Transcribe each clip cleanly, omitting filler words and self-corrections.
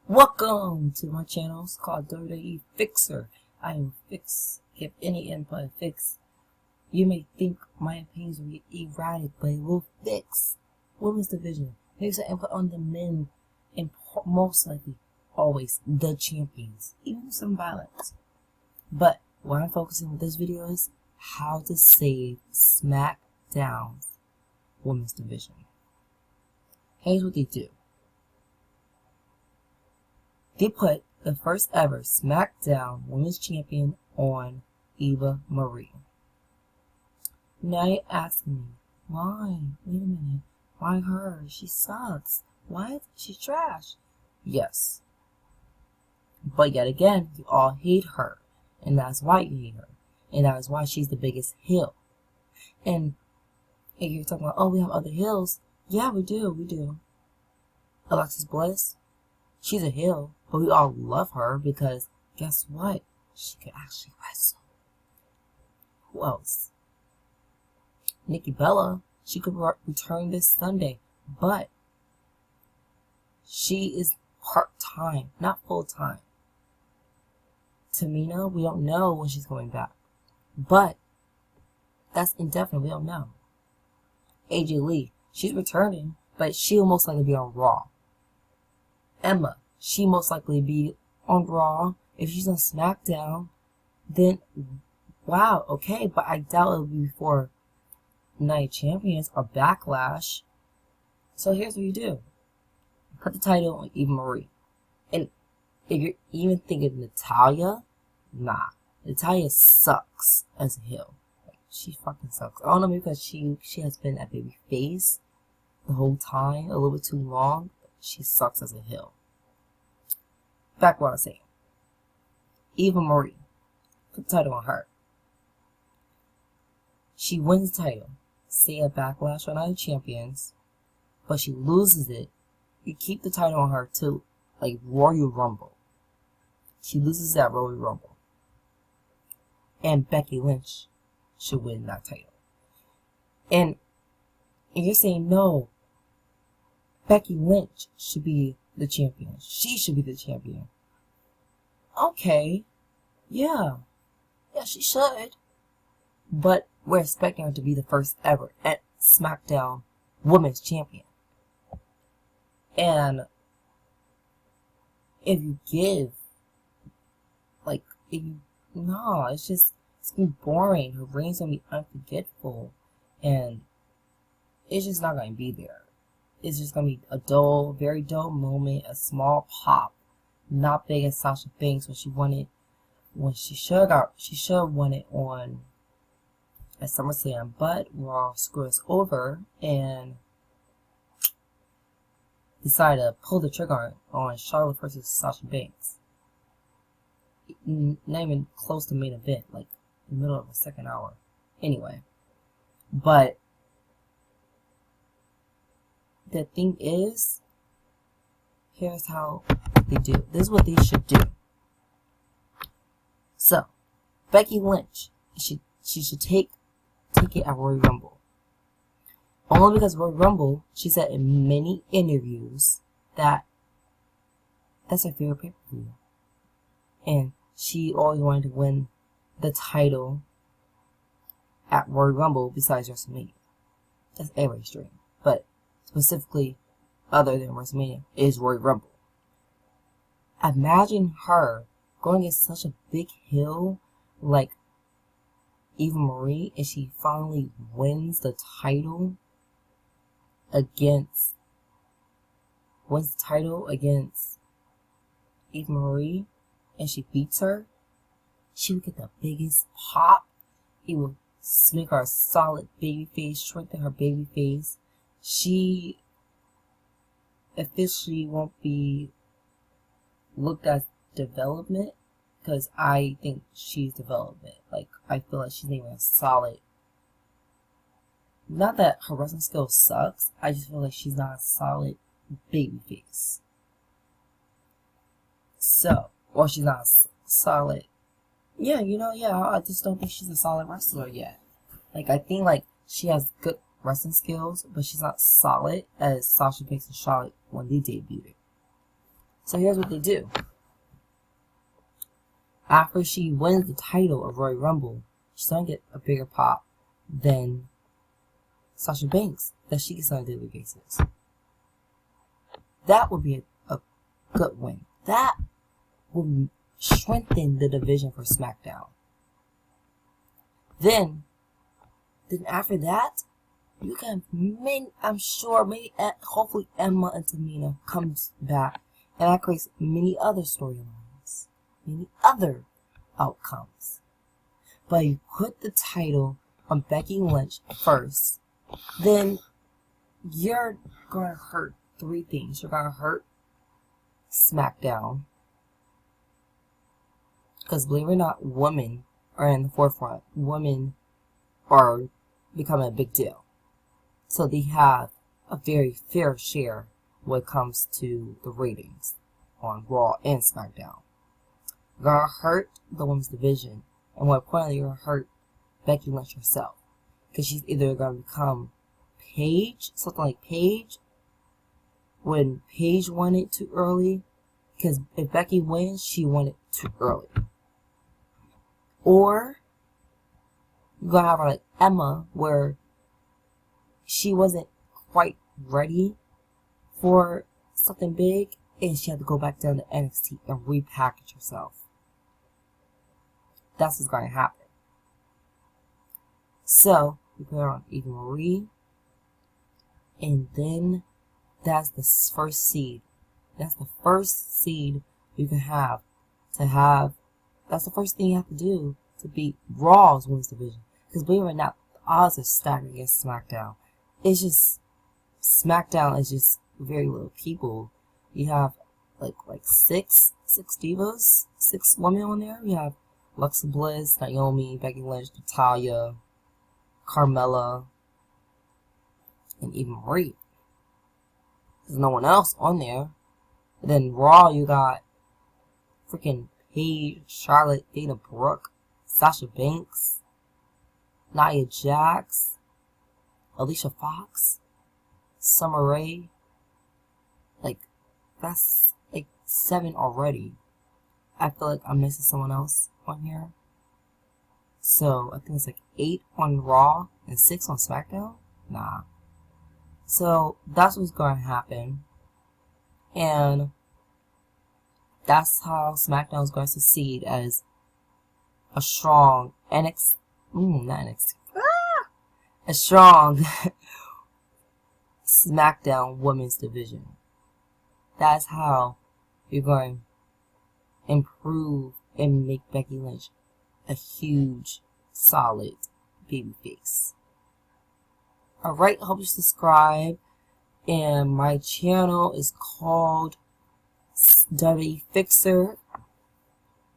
Welcome to my channel. It's called WWE Fixer. I will fix, if any input fix. You may think my opinions will be erratic, but it will fix women's division. Fix the input on the men, and most likely, always, the champions. Even some violence. But what I'm focusing with this video is how to save Smackdown's women's division. Here's what they do. They put the first ever Smackdown Women's Champion on Eva Marie. Now you're asking me, why? Wait a minute. Why her? She sucks. What? She's trash. Yes. But yet again, you all hate her. And that's why you hate her. And that is why she's the biggest heel. And if you're talking about, oh, we have other heels. Yeah, we do. Alexis Bliss. She's a heel, but we all love her because guess what? She could actually wrestle. Who else? Nikki Bella. She could return this Sunday, but she is part-time, not full-time. Tamina, we don't know when she's going back, but that's indefinite. We don't know. AJ Lee, she's returning, but she'll most likely be on Raw. Emma, she most likely be on Raw. If she's on SmackDown, then wow, okay, but I doubt it'll be before Night of Champions or Backlash. So here's what you do. Put the title on Eva Marie. And if you're even thinking Natalya, nah. Natalya sucks as a heel. She fucking sucks. I don't know, because she has been a baby face the whole time, a little bit too long. She sucks as a heel. Back to what I was saying. Eva Marie. Put the title on her. She wins the title. Say a Backlash or Night of Champions. But she loses it. You keep the title on her till like Royal Rumble. She loses that Royal Rumble. And Becky Lynch should win that title. And you're saying no. Becky Lynch should be the champion. She should be the champion. Okay. Yeah, she should. But we're expecting her to be the first ever at SmackDown Women's Champion. And if you give, it's gonna be boring. Her reign's gonna be unforgettable. And it's just not gonna be there. It's just gonna be a dull, very dull moment, a small pop, not big as Sasha Banks when she won it. When she should have won it on at SummerSlam, but Raw screwed us over and decided to pull the trigger on Charlotte versus Sasha Banks. Not even close to main event, like in the middle of the second hour. Anyway, but the thing is, here's how they do. This is what they should do. So, Becky Lynch, she should take it at Royal Rumble. Only because Royal Rumble, she said in many interviews that that's her favorite pay-per-view. And she always wanted to win the title at Royal Rumble besides WrestleMania. That's everybody's dream. But specifically, other than WrestleMania, is Royal Rumble. Imagine her going against such a big heel like Eva Marie, and she finally wins the title against Eva Marie, and she beats her. She would get the biggest pop. It would make her a solid baby face, strengthen her baby face. She officially won't be looked at development, because I think she's development. I feel like she's not even a solid. Not that her wrestling skill sucks. I just feel like she's not a solid baby face. Or she's not a solid. I just don't think she's a solid wrestler yet. I think she has good wrestling skills, but she's not solid as Sasha Banks and Charlotte when they debuted. So here's what they do. After she wins the title of Royal Rumble, she's going to get a bigger pop than Sasha Banks that she gets on a daily basis. That would be a good win. That will strengthen the division for SmackDown. Then after that, you can, I'm sure, hopefully Emma and Tamina comes back, and that creates many other storylines, many other outcomes. But you put the title on Becky Lynch first, then you're going to hurt three things. You're going to hurt SmackDown, because believe it or not, women are in the forefront. Women are becoming a big deal. So they have a very fair share when it comes to the ratings on Raw and SmackDown. You're going to hurt the women's division. And more importantly, you're going to hurt Becky Lynch herself. Because she's either going to become Paige, something like Paige, when Paige won it too early. Because if Becky wins, she won it too early. Or you're going to have her like Emma, where she wasn't quite ready for something big, and she had to go back down to NXT and repackage herself. That's what's going to happen. So, you put her on Eva Marie, and then that's the first seed. That's the first seed you can have to have. That's the first thing you have to do to beat Raw's women's division. Because believe it or not, the odds are stacked against SmackDown. It's just, SmackDown is just very little people. You have like six divas, 6 women on there. You have Alexa Bliss, Naomi, Becky Lynch, Natalya, Carmella, and even Marie. There's no one else on there. And then Raw, you got freaking Paige, Charlotte, Dana Brooke, Sasha Banks, Nia Jax, Alicia Fox, Summer Rae. Like, that's like 7 already. I feel like I'm missing someone else on here. So, I think it's like 8 on Raw and 6 on SmackDown? Nah. So, that's what's going to happen. And that's how SmackDown is going to succeed as a strong a strong SmackDown women's division. That's how you're going to improve and make Becky Lynch a huge, solid babyface. Alright, hope you subscribe. And my channel is called WWE Fixer,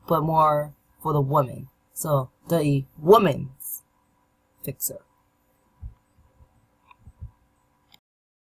but more for the women. So, the Woman's Fixer.